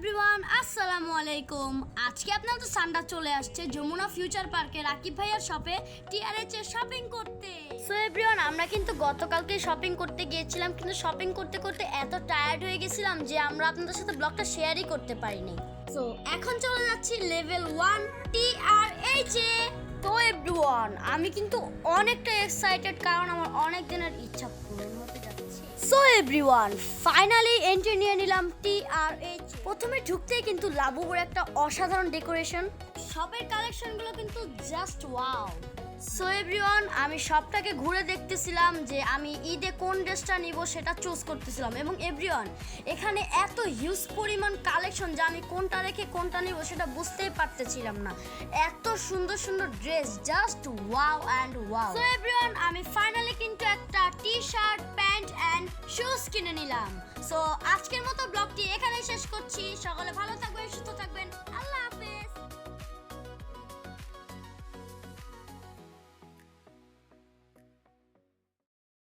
Everyone আসসালামু আলাইকুম। আজকে আপনাদের সান্ডা চলে আসছে যমুনা ফিউচার পার্কে রাকিব ভাইয়ার শপে টিআরএচ এর শপিং করতে। সো এভরিওয়ান, আমরা কিন্তু গতকালকে শপিং করতে গিয়েছিলাম, কিন্তু শপিং করতে করতে এত টায়ার্ড হয়ে গেছিলাম যে আমরা আপনাদের সাথে ব্লগটা শেয়ারই করতে পারিনি। সো এখন চলে যাচ্ছি লেভেল 1 টিআরএচ এ। তো এভরিওয়ান, আমি কিন্তু অনেকটা এক্সাইটেড, কারণ আমার অনেক দিনের ইচ্ছা পূরণ হতে যাচ্ছে। সো এভরিওয়ান, ফাইনালি এন্ট্রি নিয়ে নিলাম টিআরএচ। প্রথমে ঢুকতেই কিন্তু লাবুর একটা অসাধারণ ডেকোরেশন, শপের কালেকশনগুলো কিন্তু জাস্ট ওয়াও। সো এভরিওয়ান, আমি সবটাকে ঘুরে দেখতেছিলাম যে আমি ঈদে কোন ড্রেসটা নিব সেটা চুজ করতেছিলাম। এবং এভরিওয়ান, এখানে এত হিউজ পরিমাণ কালেকশন যে আমি কোনটা রেখে কোনটা নিব সেটা বুঝতেই পারতেছিলাম না। এত সুন্দর সুন্দর dress, just wow and wow. So everyone, আমি ফাইনালি কিন্তু একটা T shirt, pant and shoes কিনে নিলাম। সো আজকের মতো ব্লগটি এখানে শেষ